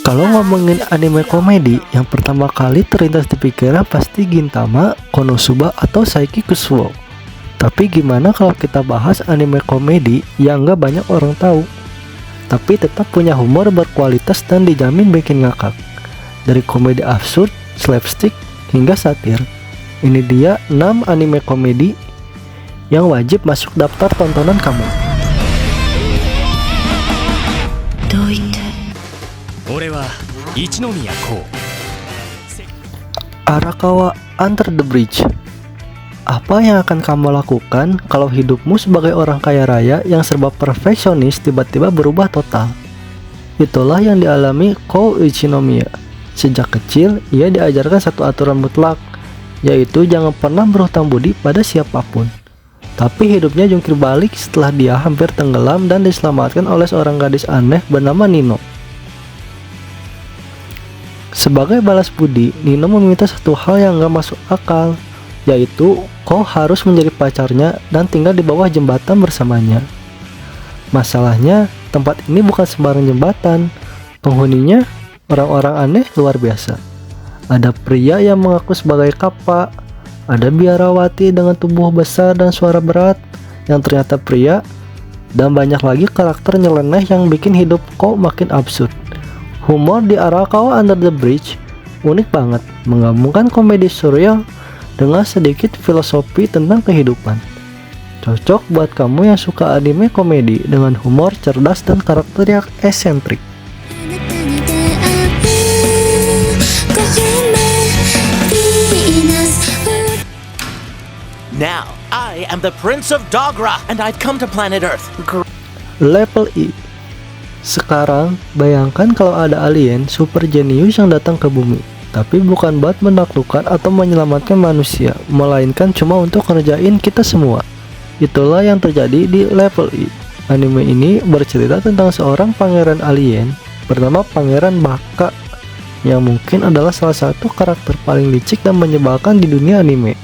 Kalau ngomongin anime komedi, yang pertama kali terlintas di pikiran pasti Gintama, Konosuba, atau Saiki Kusuo. Tapi gimana kalau kita bahas anime komedi yang nggak banyak orang tahu, tapi tetap punya humor berkualitas dan dijamin bikin ngakak. Dari komedi absurd, slapstick, hingga satir. Ini dia 6 anime komedi yang wajib masuk daftar tontonan kamu. Arakawa Under the Bridge. Apa yang akan kamu lakukan kalau hidupmu sebagai orang kaya raya yang serba perfeksionis tiba-tiba berubah total? Itulah yang dialami Kou Ichinomiya. Sejak kecil, ia diajarkan satu aturan mutlak, yaitu jangan pernah berhutang budi pada siapapun. Tapi hidupnya jungkir balik setelah dia hampir tenggelam dan diselamatkan oleh seorang gadis aneh bernama Nino. Sebagai balas budi, Nino meminta satu hal yang gak masuk akal, yaitu Kou harus menjadi pacarnya dan tinggal di bawah jembatan bersamanya. Masalahnya, tempat ini bukan sembarang jembatan. Penghuninya orang-orang aneh luar biasa. Ada pria yang mengaku sebagai kappa, ada biarawati dengan tubuh besar dan suara berat yang ternyata pria, dan banyak lagi karakter nyeleneh yang bikin hidup Kou makin absurd. Humor di Arakawa Under the Bridge unik banget, menggabungkan komedi surreal dengan sedikit filosofi tentang kehidupan. Cocok buat kamu yang suka anime komedi dengan humor cerdas dan karakter yang eksentrik. Now, I am the Prince of Dogra, and I've come to planet Earth. Level E. Sekarang, bayangkan kalau ada alien super jenius yang datang ke bumi, tapi bukan buat menaklukkan atau menyelamatkan manusia, melainkan cuma untuk ngerjain kita semua. Itulah yang terjadi di Level E. Anime ini bercerita tentang seorang pangeran alien bernama Pangeran Baka, yang mungkin adalah salah satu karakter paling licik dan menyebalkan di dunia anime.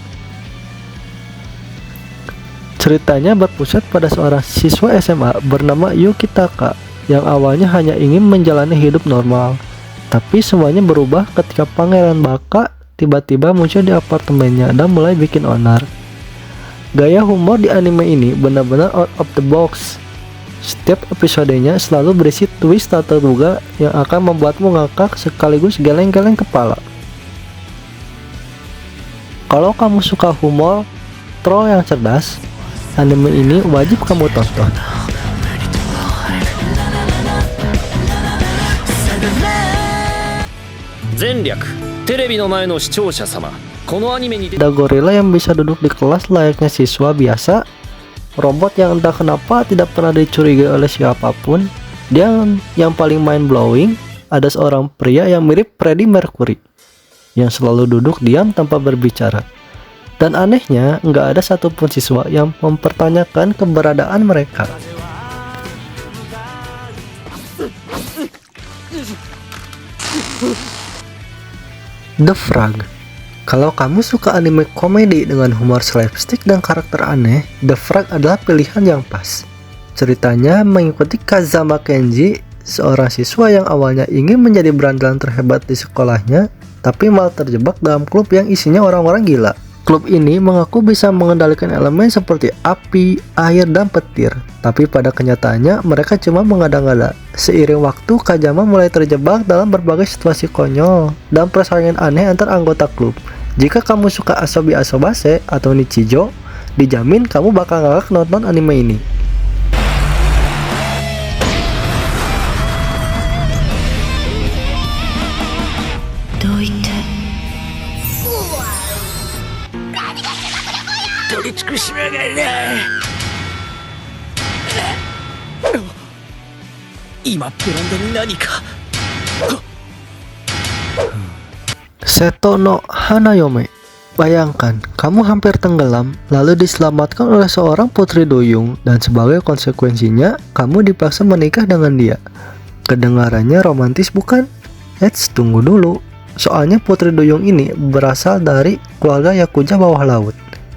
Ceritanya berpusat pada seorang siswa SMA bernama Yukitaka yang awalnya hanya ingin menjalani hidup normal, tapi semuanya berubah ketika Pangeran Baka tiba-tiba muncul di apartemennya dan mulai bikin onar. Gaya humor di anime ini benar-benar out of the box. Setiap episodenya selalu berisi twist tak terduga yang akan membuatmu ngakak sekaligus geleng-geleng kepala. Kalau kamu suka humor troll yang cerdas, anime ini wajib kamu tonton. Ada gorila yang bisa duduk di kelas layaknya siswa biasa, robot yang entah kenapa tidak pernah dicurigai oleh siapapun, dan yang paling mind blowing, ada seorang pria yang mirip Freddie Mercury yang selalu duduk diam tanpa berbicara. Dan anehnya, nggak ada satupun siswa yang mempertanyakan keberadaan mereka. The Frog. Kalau kamu suka anime komedi dengan humor slapstick dan karakter aneh, The Frog adalah pilihan yang pas. Ceritanya mengikuti Kazama Kenji, seorang siswa yang awalnya ingin menjadi berandalan terhebat di sekolahnya, tapi malah terjebak dalam klub yang isinya orang-orang gila. Klub ini mengaku bisa mengendalikan elemen seperti api, air, dan petir, tapi pada kenyataannya mereka cuma mengada-ngada. Seiring waktu, Kazama mulai terjebak dalam berbagai situasi konyol dan persaingan aneh antar anggota klub. Jika kamu suka Asobi Asobase atau Nichijou, dijamin kamu bakal ngakak nonton anime ini. Seto no Hanayome. Bayangkan, kamu hampir tenggelam, lalu diselamatkan oleh seorang putri duyung, dan sebagai konsekuensinya, kamu dipaksa menikah dengan dia. Kedengarannya romantis bukan? Eits, tunggu dulu. Soalnya putri duyung ini berasal dari keluarga Yakuza bawah laut,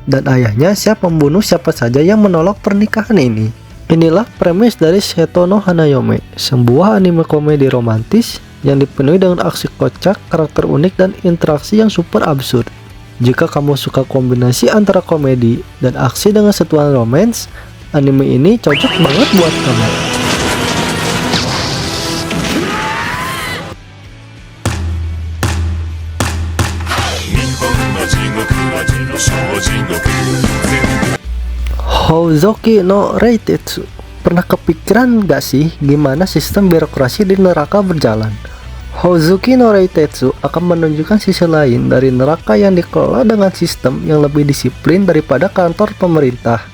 dan ayahnya siap membunuh siapa saja yang menolak pernikahan ini. Inilah premis dari Seto no Hanayome, sebuah anime komedi romantis yang dipenuhi dengan aksi kocak, karakter unik, dan interaksi yang super absurd. Jika kamu suka kombinasi antara komedi dan aksi dengan sentuhan romance, anime ini cocok banget buat kamu. Houzoki no Reitetsu. Pernah kepikiran gak sih gimana sistem birokrasi di neraka berjalan? Houzoki no Reitetsu akan menunjukkan sisi lain dari neraka yang dikelola dengan sistem yang lebih disiplin daripada kantor pemerintah.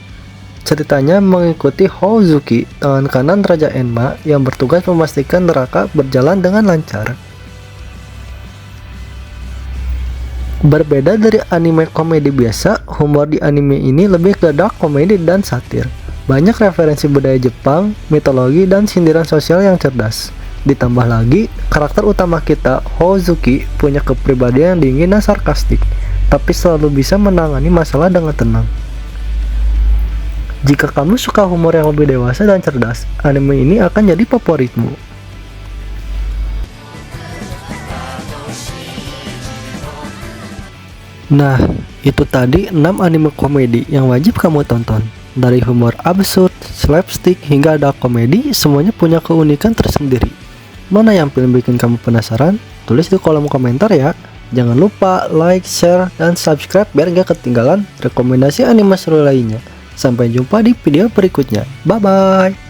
Ceritanya mengikuti Houzoki, tangan kanan Raja Enma, yang bertugas memastikan neraka berjalan dengan lancar. Berbeda dari anime komedi biasa, humor di anime ini lebih ke dark komedi dan satir. Banyak referensi budaya Jepang, mitologi, dan sindiran sosial yang cerdas. Ditambah lagi, karakter utama kita, Houzoki, punya kepribadian yang dingin dan sarkastik, tapi selalu bisa menangani masalah dengan tenang. Jika kamu suka humor yang lebih dewasa dan cerdas, anime ini akan jadi favoritmu. Nah, itu tadi 6 anime komedi yang wajib kamu tonton. Dari humor absurd, slapstick, hingga dark komedi, semuanya punya keunikan tersendiri. Mana yang film bikin kamu penasaran? Tulis di kolom komentar ya. Jangan lupa like, share, dan subscribe biar gak ketinggalan rekomendasi anime seru lainnya. Sampai jumpa di video berikutnya. Bye-bye!